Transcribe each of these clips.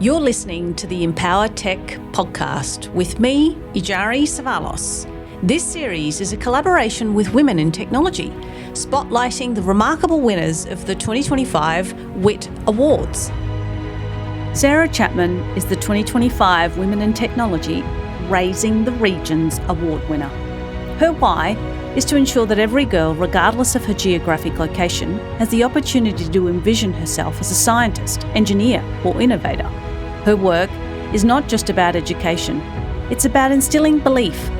You're listening to the EmpowerTech podcast with me, Iyari Cevallos. This series is a collaboration with Women in Technology, spotlighting the remarkable winners of the 2025 WiT Awards. Sarah Chapman is the 2025 Women in Technology Raising the Regions Award winner. Her why is to ensure that every girl, regardless of her geographic location, has the opportunity to envision herself as a scientist, engineer, or innovator. Her work is not just about education, it's about instilling belief,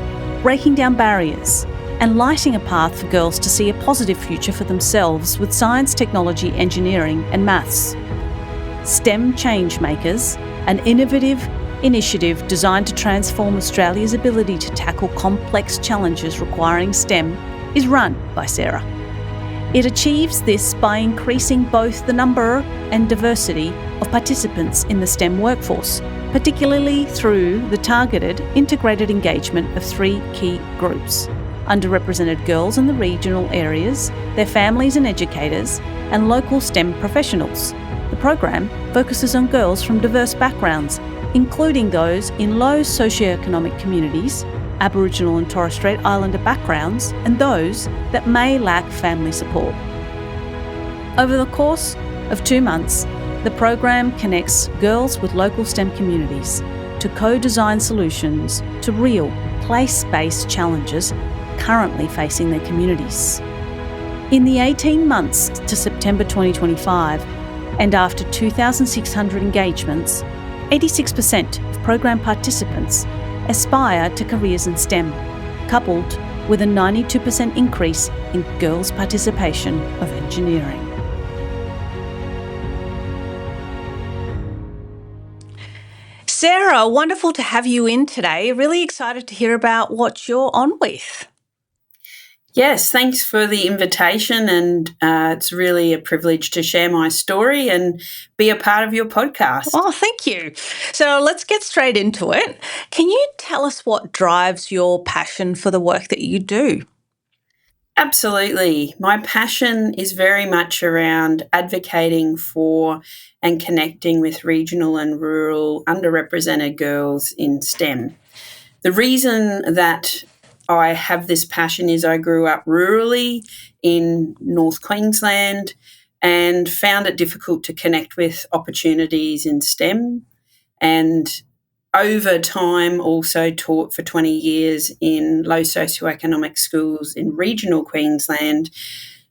breaking down barriers, and lighting a path for girls to see a positive future for themselves with science, technology, engineering, and maths. STEM Changemakers, an innovative initiative designed to transform Australia's ability to tackle complex challenges requiring STEM, is run by Sarah. It achieves this by increasing both the number and diversity of participants in the STEM workforce, particularly through the targeted, integrated engagement of three key groups: underrepresented girls in the regional areas, their families and educators, and local STEM professionals. The program focuses on girls from diverse backgrounds, including those in low socioeconomic communities, Aboriginal and Torres Strait Islander backgrounds, and those that may lack family support. Over the course of 2 months, the program connects girls with local STEM communities to co-design solutions to real place-based challenges currently facing their communities. In the 18 months to September 2025, and after 2,600 engagements, 86% of program participants aspire to careers in STEM, coupled with a 92% increase in girls' participation of engineering. Sarah, wonderful to have you in today. Really excited to hear about what you're on with. Yes, thanks for the invitation, and it's really a privilege to share my story and be a part of your podcast. Oh, thank you. So let's get straight into it. Can you tell us what drives your passion for the work that you do? Absolutely. My passion is very much around advocating for and connecting with regional and rural underrepresented girls in STEM. The reason that I have this passion is I grew up rurally in North Queensland and found it difficult to connect with opportunities in STEM, and over time also taught for 20 years in low socioeconomic schools in regional Queensland,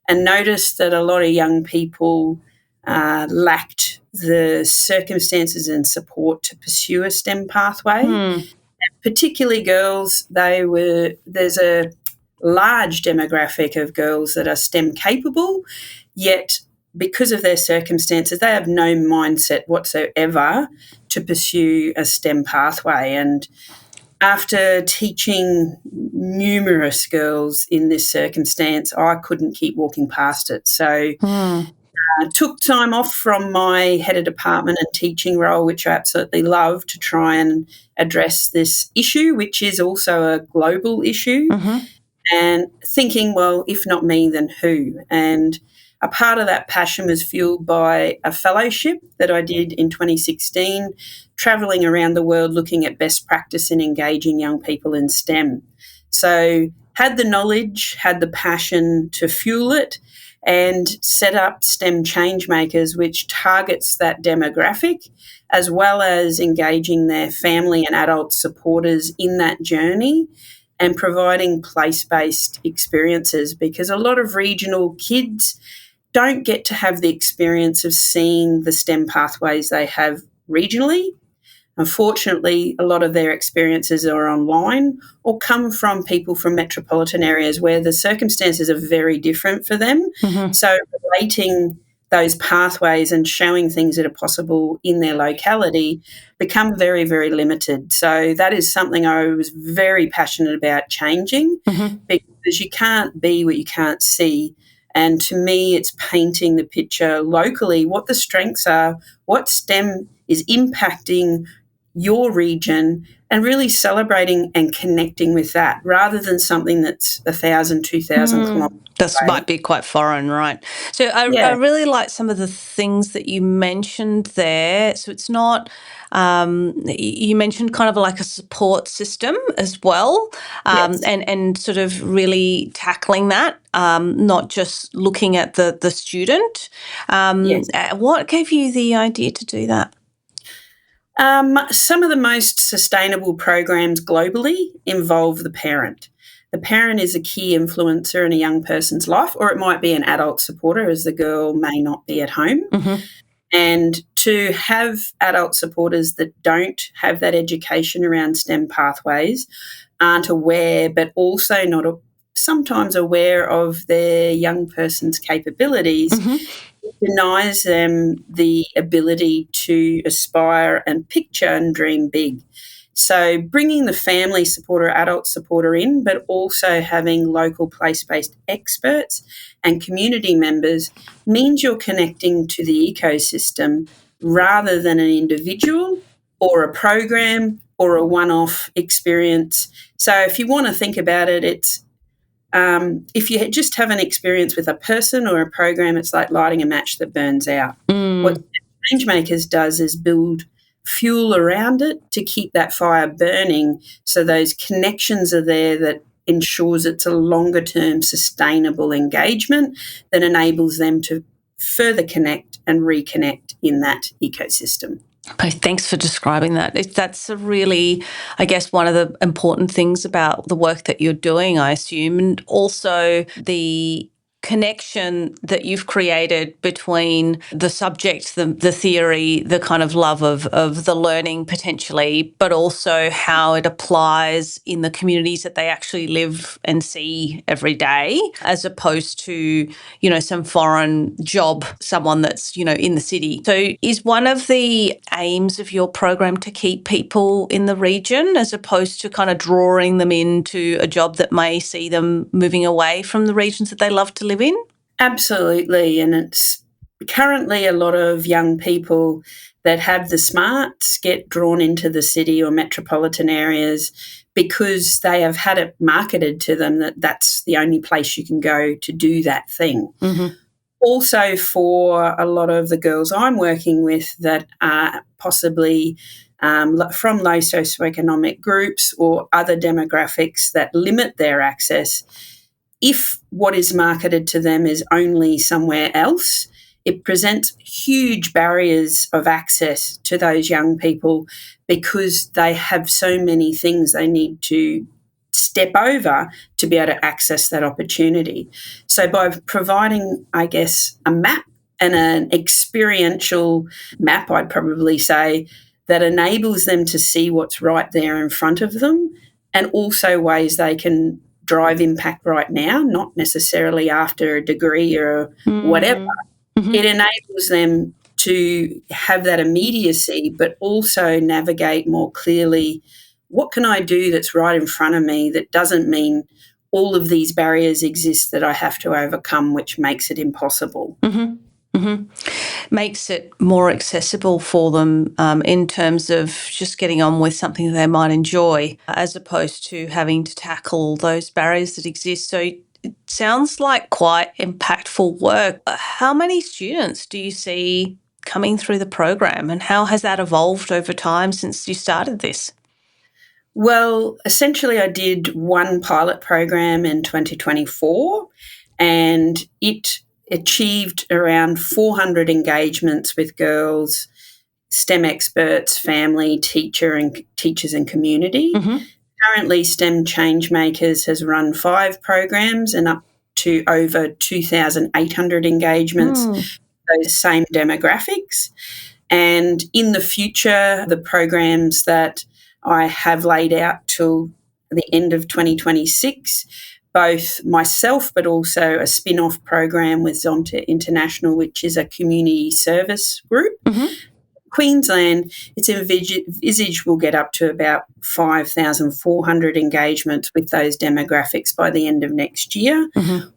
and noticed that a lot of young people lacked the circumstances and support to pursue a STEM pathway. Particularly girls, there's a large demographic of girls that are STEM capable, yet because of their circumstances, they have no mindset whatsoever to pursue a STEM pathway. And after teaching numerous girls in this circumstance, I couldn't keep walking past it. So took time off from my head of department and teaching role, which I absolutely love, to try and address this issue, which is also a global issue, and thinking, well, if not me, then who? And a part of that passion was fueled by a fellowship that I did in 2016, travelling around the world looking at best practice in engaging young people in STEM. So had the knowledge, had the passion to fuel it, and set up STEM Changemakers, which targets that demographic, as well as engaging their family and adult supporters in that journey and providing place-based experiences, because a lot of regional kids don't get to have the experience of seeing the STEM pathways they have regionally. Unfortunately, a lot of their experiences are online or come from people from metropolitan areas where the circumstances are very different for them. So relating those pathways and showing things that are possible in their locality become very, very limited. So that is something I was very passionate about changing, because you can't be what you can't see. And to me, it's painting the picture locally, what the strengths are, what STEM is impacting your region and really celebrating and connecting with that rather than something that's 1,000, 2,000 kilometres This away. might be quite foreign, right? So I Yeah. really like some of the things that you mentioned there. So it's not, you mentioned kind of like a support system as well, Yes. and sort of really tackling that, not just looking at the student. Yes. What gave you the idea to do that? Some of the most sustainable programs globally involve the parent. The parent is a key influencer in a young person's life, or it might be an adult supporter, as the girl may not be at home. Mm-hmm. And to have adult supporters that don't have that education around STEM pathways, aren't aware, but also not sometimes aware of their young person's capabilities, Mm-hmm. denies them the ability to aspire and picture and dream big. So bringing the family supporter, adult supporter in, but also having local place-based experts and community members means you're connecting to the ecosystem rather than an individual or a program or a one-off experience. So if you want to think about it, it's if you just have an experience with a person or a program, it's like lighting a match that burns out. What Changemakers does is build fuel around it to keep that fire burning so those connections are there that ensures it's a longer term sustainable engagement that enables them to further connect and reconnect in that ecosystem. Okay, thanks for describing that. That's a really, I guess, one of the important things about the work that you're doing, I assume, and also the connection that you've created between the subject, the theory, the kind of love of the learning potentially, but also how it applies in the communities that they actually live and see every day, as opposed to, some foreign job, someone that's, in the city. So is one of the aims of your program to keep people in the region as opposed to kind of drawing them into a job that may see them moving away from the regions that they love to live in? Absolutely. And it's currently a lot of young people that have the smarts get drawn into the city or metropolitan areas because they have had it marketed to them that that's the only place you can go to do that thing. Mm-hmm. Also, for a lot of the girls I'm working with that are possibly from low socioeconomic groups or other demographics that limit their access, if what is marketed to them is only somewhere else, it presents huge barriers of access to those young people because they have so many things they need to step over to be able to access that opportunity. So by providing, I guess, a map and an experiential map, I'd probably say, that enables them to see what's right there in front of them and also ways they can drive impact right now, not necessarily after a degree or whatever. Mm-hmm. It enables them to have that immediacy, but also navigate more clearly what can I do that's right in front of me that doesn't mean all of these barriers exist that I have to overcome, which makes it impossible. Mm-hmm. Mm-hmm. Makes it more accessible for them in terms of just getting on with something they might enjoy as opposed to having to tackle those barriers that exist. So it sounds like quite impactful work. How many students do you see coming through the program and how has that evolved over time since you started this? Well, essentially I did one pilot program in 2024 and it achieved around 400 engagements with girls, STEM experts, family, teachers and community. Mm-hmm. Currently, STEM Changemakers has run 5 programs and up to over 2,800 engagements, those same demographics. And in the future, the programs that I have laid out till the end of 2026, both myself but also a spin-off program with Zonta International, which is a community service group. Mm-hmm. Queensland, it's envisaged will get up to about 5,400 engagements with those demographics by the end of next year,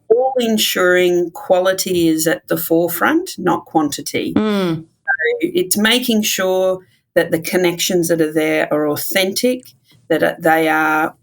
all ensuring quality is at the forefront, not quantity. So it's making sure that the connections that are there are authentic, that they are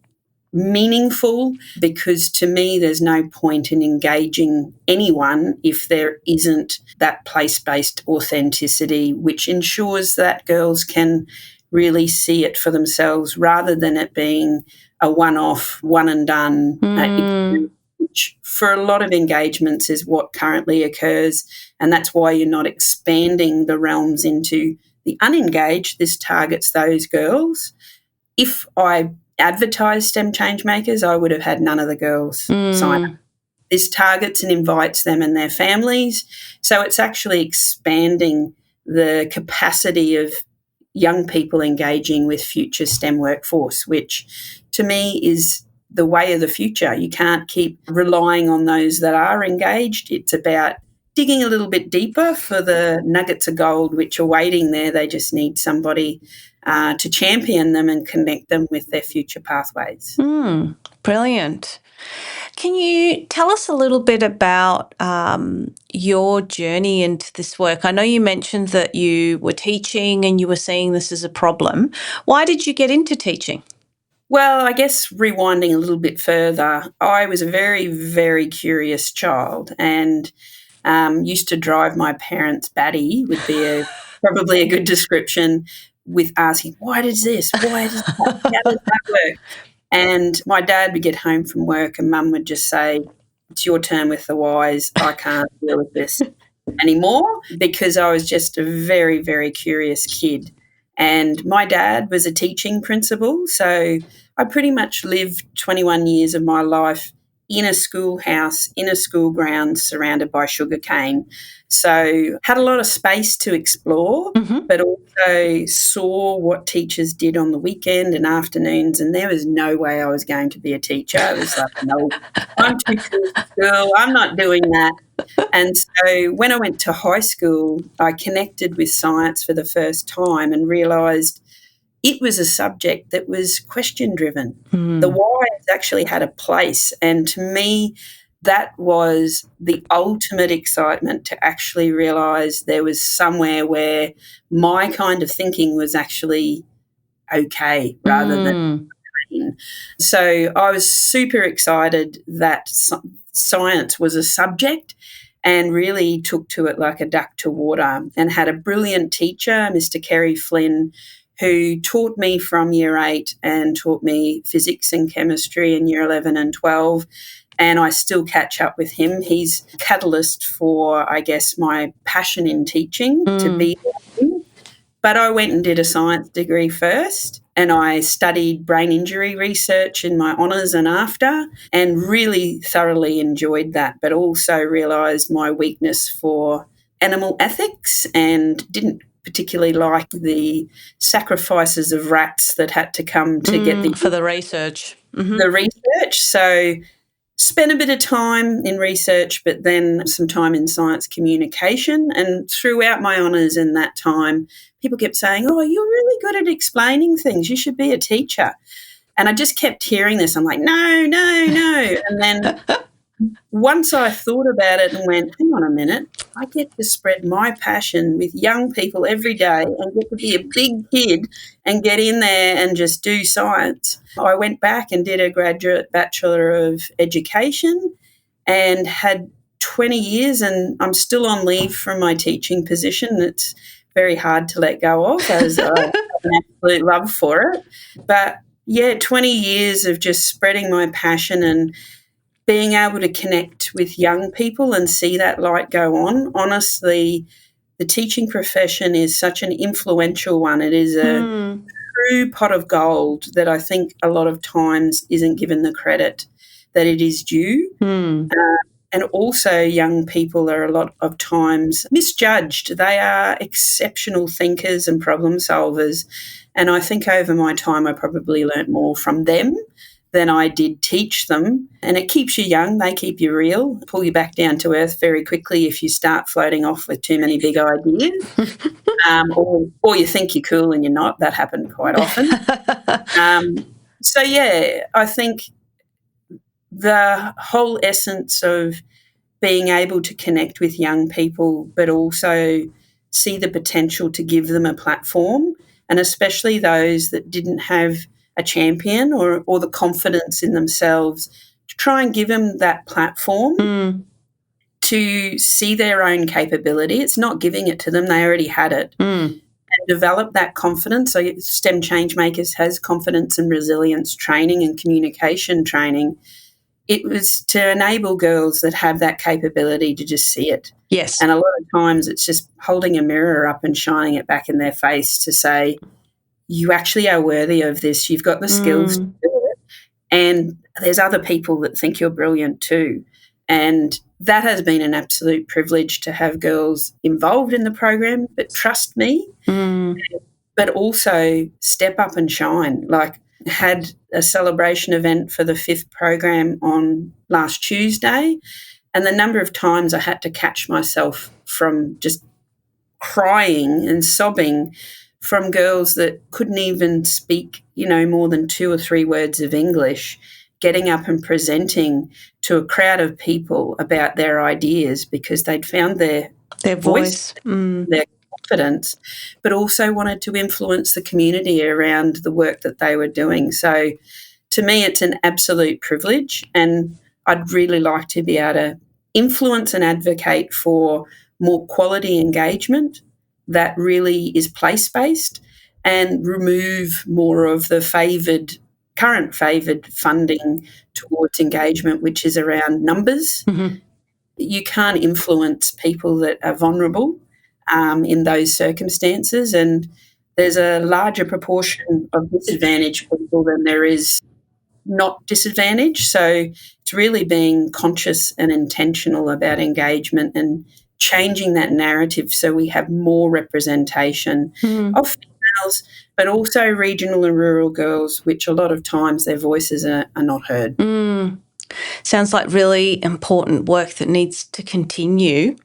meaningful, because to me there's no point in engaging anyone if there isn't that place-based authenticity, which ensures that girls can really see it for themselves rather than it being a one-off, one and done experience, which for a lot of engagements is what currently occurs. And that's why you're not expanding the realms into the unengaged. This targets those girls. If I advertised STEM Changemakers, I would have had none of the girls sign up. This targets and invites them and their families. So it's actually expanding the capacity of young people engaging with future STEM workforce, which to me is the way of the future. You can't keep relying on those that are engaged. It's about digging a little bit deeper for the nuggets of gold which are waiting there. They just need somebody to champion them and connect them with their future pathways. Brilliant. Can you tell us a little bit about your journey into this work? I know you mentioned that you were teaching and you were seeing this as a problem. Why did you get into teaching? Well, I guess rewinding a little bit further, I was a very, very curious child and used to drive my parents batty, would be probably a good description, with asking, why does this? Why does that? How does that work? And my dad would get home from work and Mum would just say, it's your turn with the whys. I can't deal with this anymore, because I was just a very, very curious kid. And my dad was a teaching principal, so I pretty much lived 21 years of my life in a schoolhouse, in a school ground, surrounded by sugarcane. So had a lot of space to explore, but also saw what teachers did on the weekend and afternoons, and there was no way I was going to be a teacher. I was like, no, I'm too cool for school. I'm not doing that. And so when I went to high school, I connected with science for the first time and realised it was a subject that was question-driven. The whys actually had a place, and to me, that was the ultimate excitement, to actually realise there was somewhere where my kind of thinking was actually okay rather than pain. So I was super excited that science was a subject and really took to it like a duck to water, and had a brilliant teacher, Mr. Kerry Flynn, who taught me from year 8 and taught me physics and chemistry in year 11 and 12. And I still catch up with him. He's a catalyst for, I guess, my passion in teaching to be with him. But I went and did a science degree first, and I studied brain injury research in my honours and after, and really thoroughly enjoyed that, but also realised my weakness for animal ethics and didn't particularly like the sacrifices of rats that had to come to get for the research. The research. So spent a bit of time in research, but then some time in science communication. And throughout my honours in that time, people kept saying, oh, you're really good at explaining things. You should be a teacher. And I just kept hearing this. I'm like, no, no, no. And then once I thought about it and went, hang on a minute, I get to spread my passion with young people every day and get to be a big kid and get in there and just do science. I went back and did a graduate Bachelor of Education and had 20 years, and I'm still on leave from my teaching position. It's very hard to let go of, as I have an absolute love for it. But yeah, 20 years of just spreading my passion and being able to connect with young people and see that light go on. Honestly, the teaching profession is such an influential one. It is a true pot of gold that I think a lot of times isn't given the credit that it is due. And also young people are a lot of times misjudged. They are exceptional thinkers and problem solvers. And I think over my time I probably learnt more from them than I did teach them. And it keeps you young. They keep you real, pull you back down to earth very quickly if you start floating off with too many big ideas. Or you think you're cool and you're not. That happened quite often. So, yeah, I think the whole essence of being able to connect with young people but also see the potential to give them a platform and especially those that didn't have a champion or the confidence in themselves, to try and give them that platform to see their own capability. It's not giving it to them, they already had it. And develop that confidence. So STEM Changemakers has confidence and resilience training and communication training. It was to enable girls that have that capability to just see it. Yes. And a lot of times it's just holding a mirror up and shining it back in their face to say, you actually are worthy of this. You've got the skills to do it. And there's other people that think you're brilliant too. And that has been an absolute privilege to have girls involved in the program, but trust me, but also step up and shine. Like, had a celebration event for the 5th program on last Tuesday, and the number of times I had to catch myself from just crying and sobbing from girls that couldn't even speak, more than 2 or 3 words of English, getting up and presenting to a crowd of people about their ideas because they'd found their voice, their confidence, but also wanted to influence the community around the work that they were doing. So to me, it's an absolute privilege, and I'd really like to be able to influence and advocate for more quality engagement that really is place-based and remove more of the current favoured funding towards engagement, which is around numbers. You can't influence people that are vulnerable in those circumstances, and there's a larger proportion of disadvantaged people than there is not disadvantaged. So it's really being conscious and intentional about engagement and changing that narrative so we have more representation of females, but also regional and rural girls, which a lot of times their voices are not heard. Sounds like really important work that needs to continue.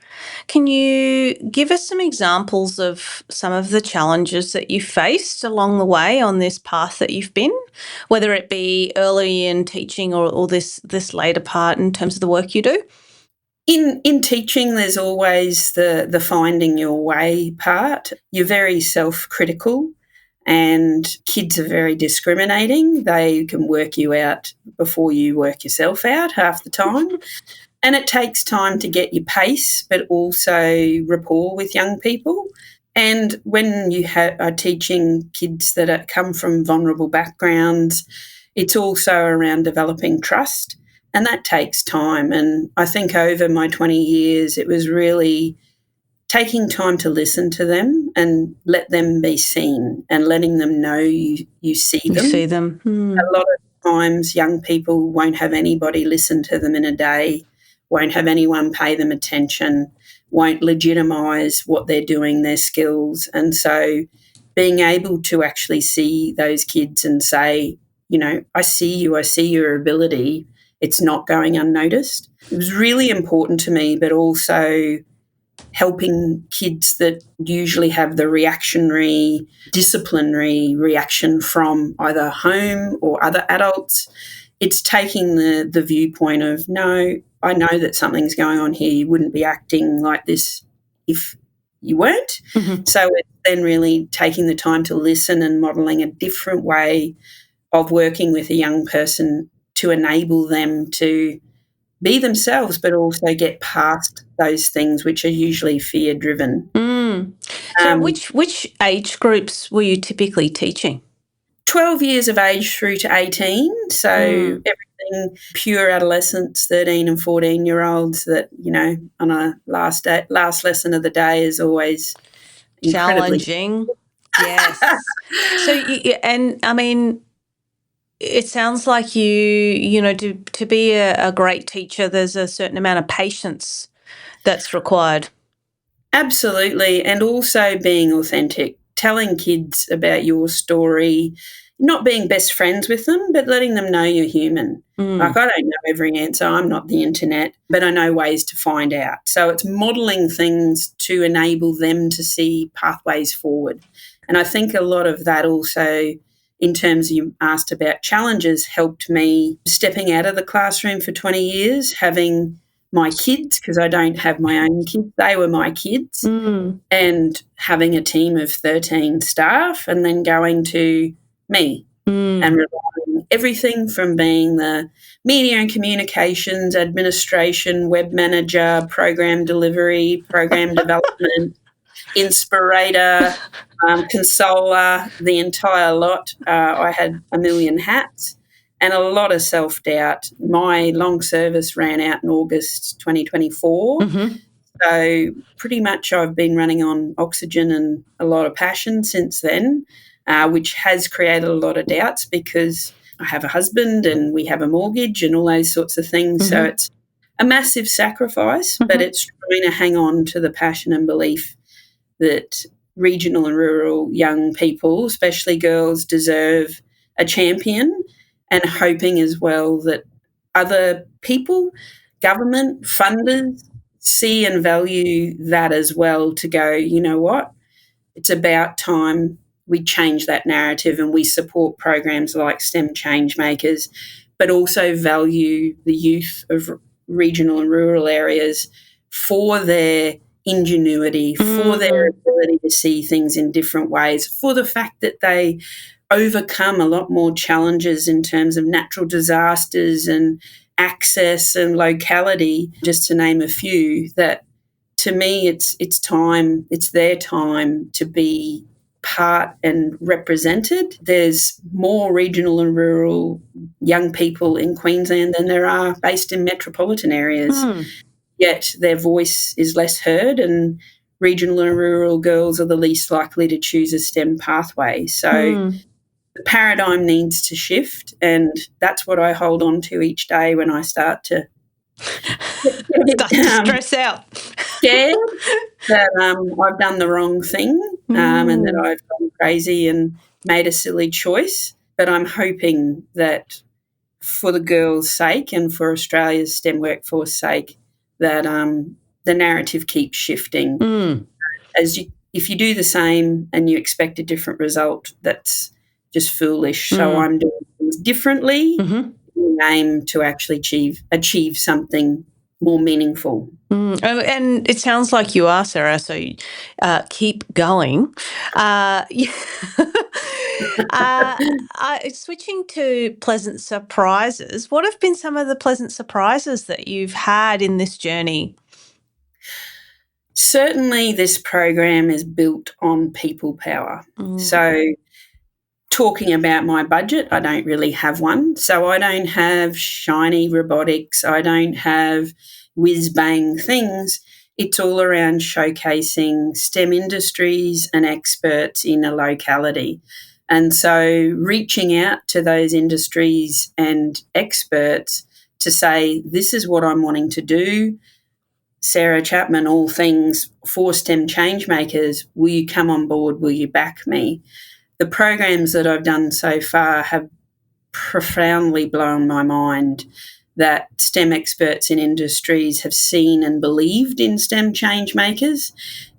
Can you give us some examples of some of the challenges that you faced along the way on this path that you've been, whether it be early in teaching or this later part in terms of the work you do? In teaching, there's always the finding your way part. You're very self-critical, and kids are very discriminating. They can work you out before you work yourself out half the time. And it takes time to get your pace, but also rapport with young people. And when you are teaching kids that come from vulnerable backgrounds, it's also around developing trust, and that takes time. And I think over my 20 years, it was really taking time to listen to them and let them be seen and letting them know you see them. You see them. A lot of times young people won't have anybody listen to them in a day, won't have anyone pay them attention, won't legitimise what they're doing, their skills. And so being able to actually see those kids and say, I see you, I see your ability, it's not going unnoticed. It was really important to me, but also helping kids that usually have the reactionary, disciplinary reaction from either home or other adults. It's taking the viewpoint of, no, I know that something's going on here. You wouldn't be acting like this if you weren't. So it's then really taking the time to listen and modelling a different way of working with a young person to enable them to be themselves, but also get past those things which are usually fear-driven. So which age groups were you typically teaching? 12 years of age through to 18, so everything pure adolescents, 13 and 14-year-olds that, on a last lesson of the day is always challenging. Yes. So, it sounds like to be a great teacher, there's a certain amount of patience that's required. Absolutely, and also being authentic, telling kids about your story, not being best friends with them, but letting them know you're human. Like, I don't know every answer, I'm not the internet, but I know ways to find out. So it's modelling things to enable them to see pathways forward. And I think a lot of that also, in terms you asked about challenges, helped me stepping out of the classroom for 20 years, having my kids, because I don't have my own kids. They were my kids. And having a team of 13 staff and then going to me and relying everything from being the media and communications, administration, web manager, program delivery, program development, inspirator, consoler, the entire lot. I had a million hats and a lot of self-doubt. My long service ran out in August 2024. So pretty much I've been running on oxygen and a lot of passion since then, which has created a lot of doubts because I have a husband and we have a mortgage and all those sorts of things. So it's a massive sacrifice, but it's trying to hang on to the passion and belief that regional and rural young people, especially girls, deserve a champion, and hoping as well that other people, government, funders, see and value that as well, to go, you know what, it's about time we change that narrative and we support programs like STEM Changemakers, but also value the youth of regional and rural areas for their ingenuity, for their ability to see things in different ways, for the fact that they overcome a lot more challenges in terms of natural disasters and access and locality, just to name a few, that to me it's time, it's their time to be part and represented. There's more regional and rural young people in Queensland than there are based in metropolitan areas, yet their voice is less heard, and regional and rural girls are the least likely to choose a STEM pathway. So the paradigm needs to shift, and that's what I hold on to each day when I start to stress out. Scared that I've done the wrong thing and that I've gone crazy and made a silly choice. But I'm hoping that for the girls' sake and for Australia's STEM workforce sake, that the narrative keeps shifting. If you do the same and you expect a different result, that's just foolish. So I'm doing things differently in the aim to actually achieve something more meaningful. And it sounds like you are, Sarah, so keep going. Switching to pleasant surprises, what have been some of the pleasant surprises that you've had in this journey? Certainly this program is built on people power. So talking about my budget, I don't really have one. So I don't have shiny robotics. I don't have whiz-bang things. It's all around showcasing STEM industries and experts in a locality. And so reaching out to those industries and experts to say, this is what I'm wanting to do. Sarah Chapman, all things for STEM Changemakers, will you come on board? Will you back me? The programs that I've done so far have profoundly blown my mind, that STEM experts in industries have seen and believed in STEM Changemakers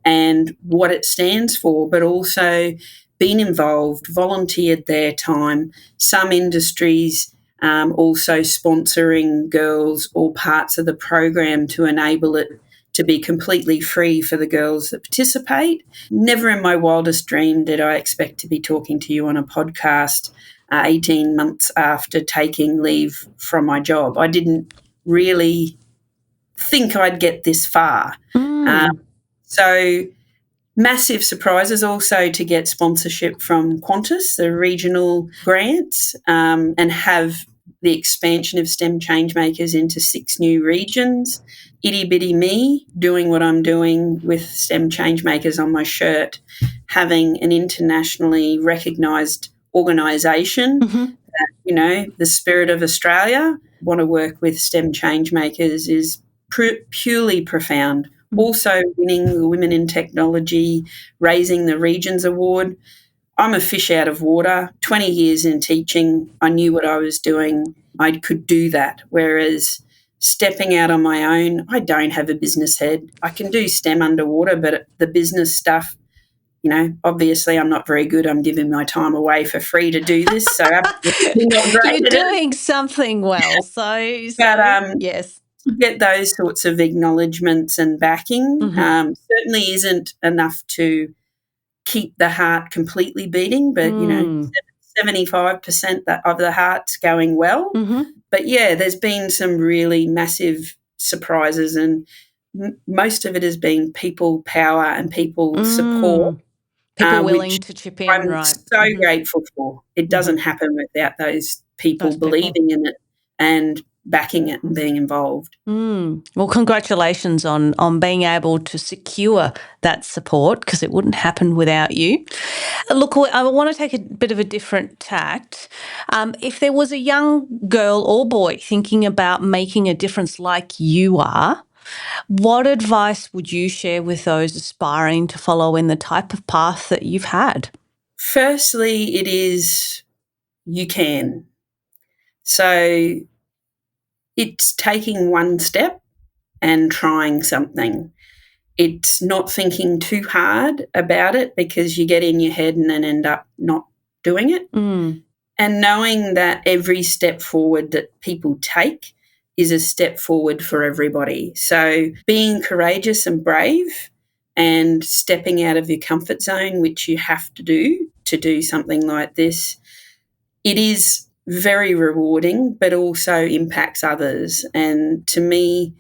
and what it stands for, but also been involved, volunteered their time. Some industries also sponsoring girls or parts of the program to enable it to be completely free for the girls that participate. Never in my wildest dream did I expect to be talking to you on a podcast 18 months after taking leave from my job. I didn't really think I'd get this far. So massive surprises also to get sponsorship from Qantas, the regional grants, and have the expansion of STEM Changemakers into 6 new regions. Itty-bitty me doing what I'm doing with STEM Changemakers on my shirt, having an internationally recognised organisation, the spirit of Australia, want to work with STEM Changemakers is purely profound. Also winning the Women in Technology, raising the Regions Award. I'm a fish out of water. 20 years in teaching, I knew what I was doing. I could do that, whereas stepping out on my own, I don't have a business head. I can do STEM underwater, but the business stuff, obviously I'm not very good. I'm giving my time away for free to do this. So absolutely not great. You're doing something well. So but yes. get those sorts of acknowledgements and backing. Certainly isn't enough to keep the heart completely beating, but, 75% of the heart's going well. But, yeah, there's been some really massive surprises, and most of it has been people power and people support. People willing which to chip in, I'm right? so grateful for. It doesn't happen without those people believing in it and backing it and being involved. Well, congratulations on being able to secure that support, because it wouldn't happen without you. Look, I want to take a bit of a different tact. If there was a young girl or boy thinking about making a difference like you are, what advice would you share with those aspiring to follow in the type of path that you've had? Firstly, it is you can. So it's taking one step and trying something. It's not thinking too hard about it, because you get in your head and then end up not doing it. And knowing that every step forward that people take is a step forward for everybody. So being courageous and brave and stepping out of your comfort zone, which you have to do something like this, it is very rewarding, but also impacts others. And to me,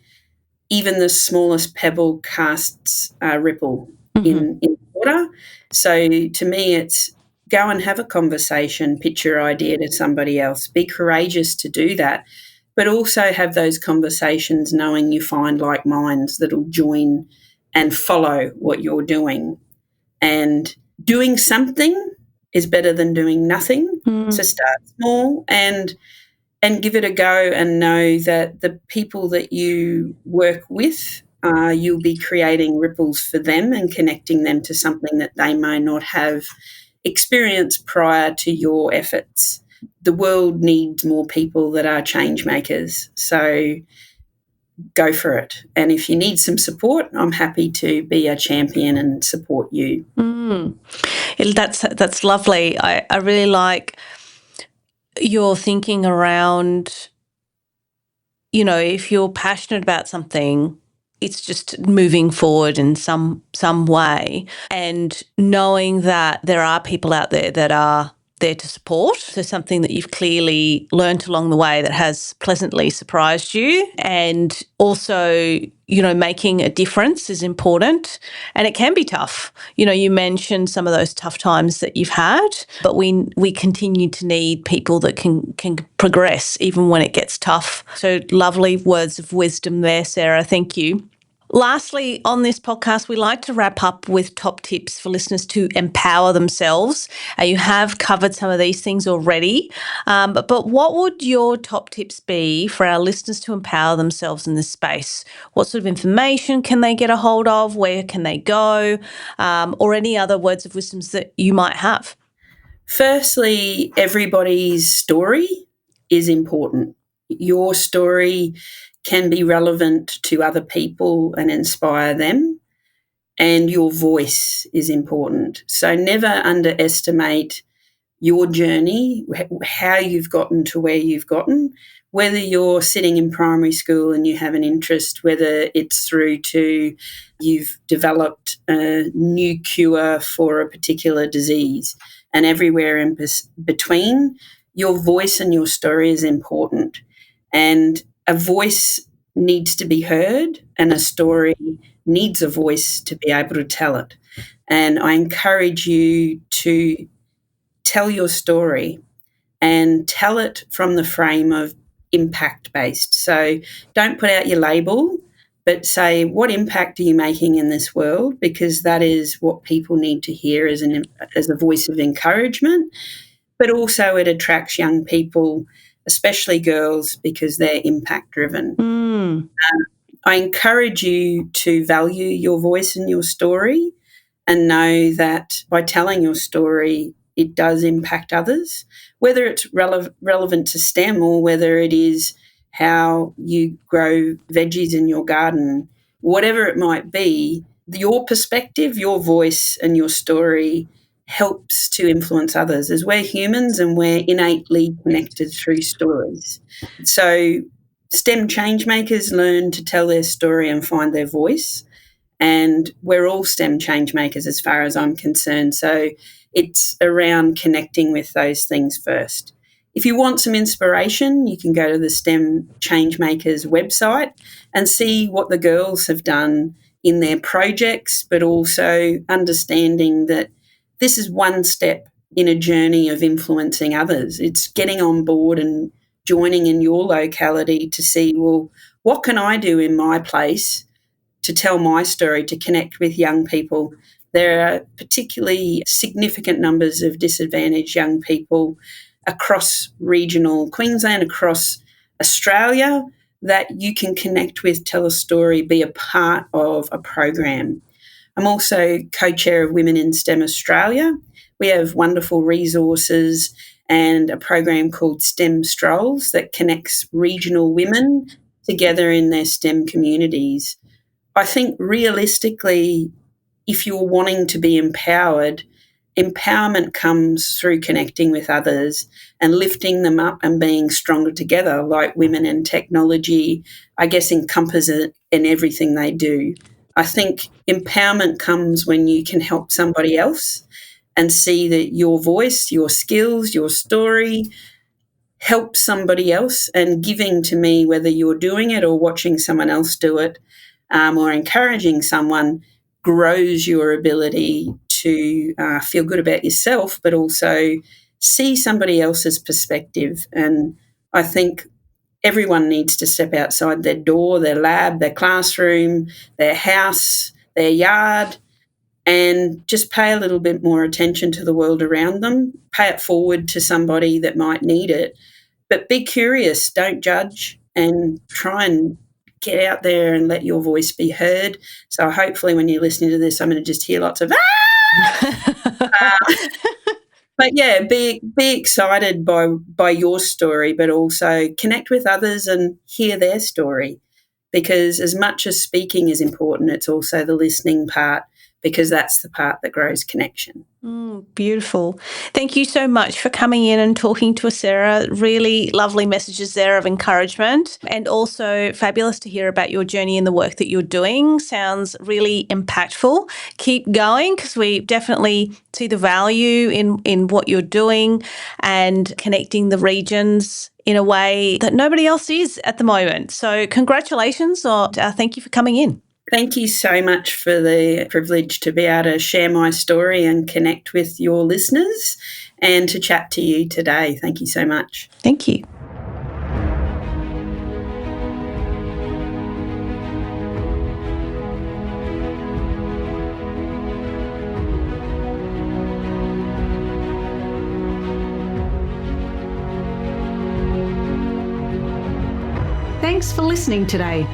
even the smallest pebble casts a ripple in water. So to me, it's go and have a conversation, pitch your idea to somebody else, be courageous to do that, but also have those conversations knowing you find like minds that will join and follow what you're doing. And doing something is better than doing nothing. So start small and give it a go, and know that the people that you work with, you'll be creating ripples for them and connecting them to something that they may not have experienced prior to your efforts. The world needs more people that are change makers. So go for it. And if you need some support, I'm happy to be a champion and support you. That's lovely. I really like your thinking around, if you're passionate about something, it's just moving forward in some way, and knowing that there are people out there that are there to support. So something that you've clearly learnt along the way that has pleasantly surprised you, and also, making a difference is important, and it can be tough. You mentioned some of those tough times that you've had, but we continue to need people that can progress even when it gets tough. So lovely words of wisdom there, Sarah. Thank you. Lastly, on this podcast, we like to wrap up with top tips for listeners to empower themselves. You have covered some of these things already, but what would your top tips be for our listeners to empower themselves in this space? What sort of information can they get a hold of? Where can they go? Or any other words of wisdom that you might have? Firstly, everybody's story is important. Your story can be relevant to other people and inspire them, and your voice is important. So never underestimate your journey, how you've gotten to where you've gotten, whether you're sitting in primary school and you have an interest, whether it's through to you've developed a new cure for a particular disease, and everywhere in between, your voice and your story is important. And a voice needs to be heard, and a story needs a voice to be able to tell it. And I encourage you to tell your story and tell it from the frame of impact-based. So don't put out your label, but say, what impact are you making in this world? Because that is what people need to hear as a voice of encouragement. But also it attracts young people, especially girls, because they're impact-driven. I encourage you to value your voice and your story, and know that by telling your story, it does impact others, whether it's relevant to STEM or whether it is how you grow veggies in your garden, whatever it might be. Your perspective, your voice and your story helps to influence others, as we're humans and we're innately connected through stories. So STEM Changemakers learn to tell their story and find their voice. And we're all STEM Changemakers as far as I'm concerned. So it's around connecting with those things first. If you want some inspiration, you can go to the STEM Changemakers website and see what the girls have done in their projects, but also understanding that this is one step in a journey of influencing others. It's getting on board and joining in your locality to see, well, what can I do in my place to tell my story, to connect with young people? There are particularly significant numbers of disadvantaged young people across regional Queensland, across Australia, that you can connect with, tell a story, be a part of a program. I'm also co-chair of Women in STEM Australia. We have wonderful resources and a program called STEM Strolls that connects regional women together in their STEM communities. I think realistically, if you're wanting to be empowered, empowerment comes through connecting with others and lifting them up and being stronger together, like Women in Technology, I guess, encompasses in everything they do. I think empowerment comes when you can help somebody else and see that your voice, your skills, your story helps somebody else, and giving to me, whether you're doing it or watching someone else do it, or encouraging someone, grows your ability to feel good about yourself, but also see somebody else's perspective. And I think everyone needs to step outside their door, their lab, their classroom, their house, their yard, and just pay a little bit more attention to the world around them, pay it forward to somebody that might need it. But be curious, don't judge, and try and get out there and let your voice be heard. So hopefully when you're listening to this, I'm going to just hear lots of but yeah, be excited by your story, but also connect with others and hear their story. Because as much as speaking is important, it's also the listening part, because that's the part that grows connection. Beautiful. Thank you so much for coming in and talking to us, Sarah. Really lovely messages there of encouragement, and also fabulous to hear about your journey and the work that you're doing. Sounds really impactful. Keep going, because we definitely see the value in what you're doing and connecting the regions in a way that nobody else is at the moment. So congratulations, or thank you for coming in. Thank you so much for the privilege to be able to share my story and connect with your listeners and to chat to you today. Thank you so much. Thank you. Thanks for listening today.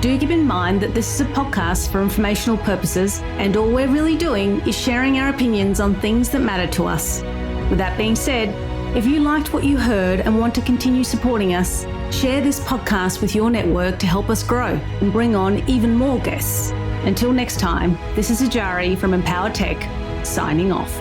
Do keep in mind that this is a podcast for informational purposes, and all we're really doing is sharing our opinions on things that matter to us. With that being said, if you liked what you heard and want to continue supporting us, share this podcast with your network to help us grow and bring on even more guests. Until next time, this is Iyari from EmpowerTech, signing off.